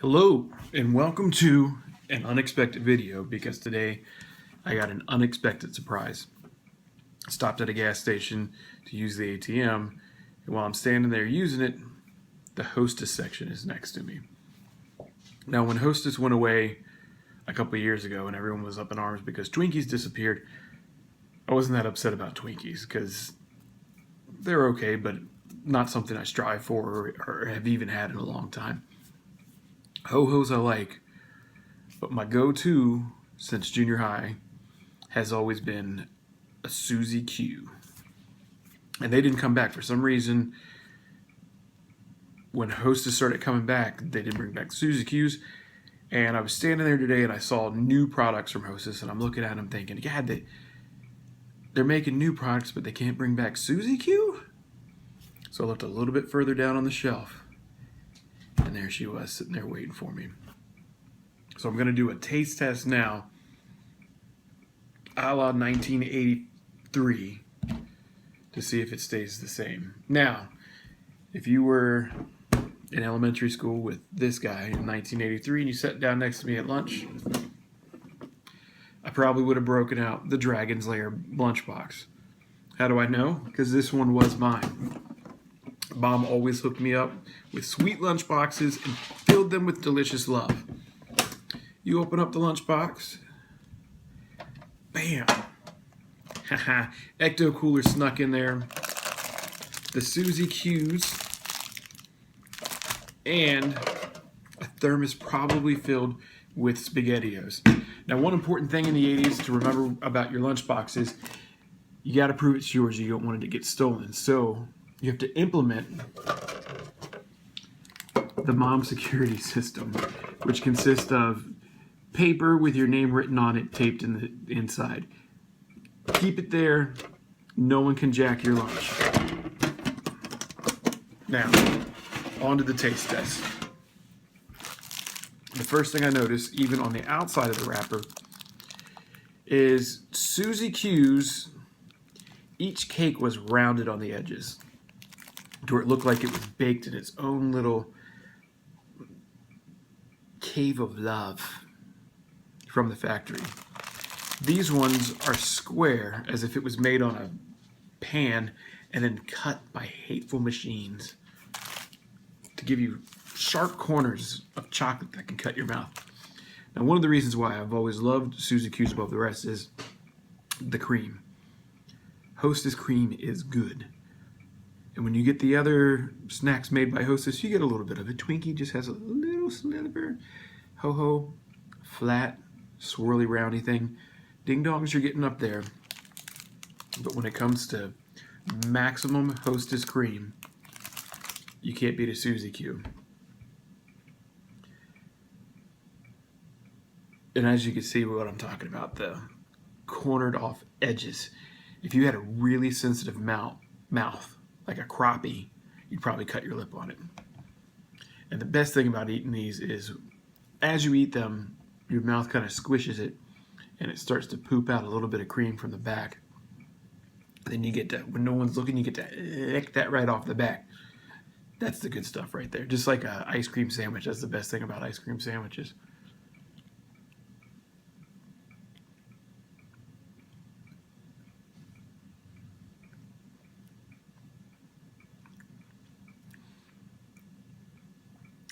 Hello and welcome to an unexpected video because today I got an unexpected surprise. I stopped at a gas station to use the ATM, and while I'm standing there using it, the Hostess section is next to me. Now when Hostess went away a couple of years ago and everyone was up in arms because Twinkies disappeared, I wasn't that upset about Twinkies because they're okay, but not something I strive for or have even had in a long time. Ho-Hos I like, but my go-to since junior high has always been a Suzy Q. And they didn't come back. For some reason, when Hostess started coming back, they didn't bring back Suzy Qs. And I was standing there today and I saw new products from Hostess, and I'm looking at them thinking, God, they're making new products, but they can't bring back Suzy Q? So I looked a little bit further down on the shelf. And there she was, sitting there waiting for me. So I'm going to do a taste test now, a la 1983, to see if it stays the same. Now, if you were in elementary school with this guy in 1983 and you sat down next to me at lunch, I probably would have broken out the Dragon's Lair lunchbox. How do I know? Because this one was mine. Mom always hooked me up with sweet lunch boxes and filled them with delicious love. You open up the lunchbox, bam! Haha, Ecto Cooler snuck in there, the Suzy Qs, and a thermos probably filled with SpaghettiOs. Now, one important thing in the 80s to remember about your lunchbox is you got to prove it's yours. You don't want it to get stolen. So you have to implement the mom security system, which consists of paper with your name written on it taped in the inside. Keep it there. No one can jack your lunch. Now, on to the taste test. The first thing I noticed, even on the outside of the wrapper, is Suzy Q's, each cake was rounded on the edges, to where it looked like it was baked in its own little cave of love from the factory. These ones are square, as if it was made on a pan and then cut by hateful machines to give you sharp corners of chocolate that can cut your mouth. Now, one of the reasons why I've always loved Suzy Q's above the rest is the cream. Hostess cream is good. And when you get the other snacks made by Hostess, you get a little bit of it. Twinkie just has a little sliver. Ho-Ho, flat, swirly, roundy thing. Ding dongs, you're getting up there. But when it comes to maximum Hostess cream, you can't beat a Suzy Q. And as you can see what I'm talking about, the cornered off edges. If you had a really sensitive mouth, like a crappie, you'd probably cut your lip on it. And the best thing about eating these is as you eat them, your mouth kind of squishes it and it starts to poop out a little bit of cream from the back. Then you get to, when no one's looking, you get to lick that right off the back. That's the good stuff right there. Just like an ice cream sandwich. That's the best thing about ice cream sandwiches.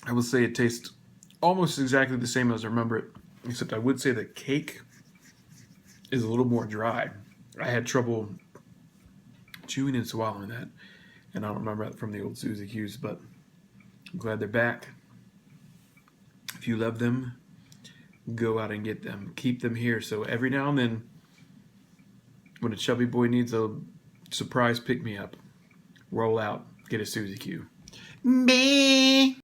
I will say it tastes almost exactly the same as I remember it, except I would say the cake is a little more dry. I had trouble chewing and swallowing that, and I don't remember that from the old Suzy Q's, but I'm glad they're back. If you love them, go out and get them. Keep them here, so every now and then, when a chubby boy needs a surprise pick-me-up, roll out, get a Suzy Q. Bee.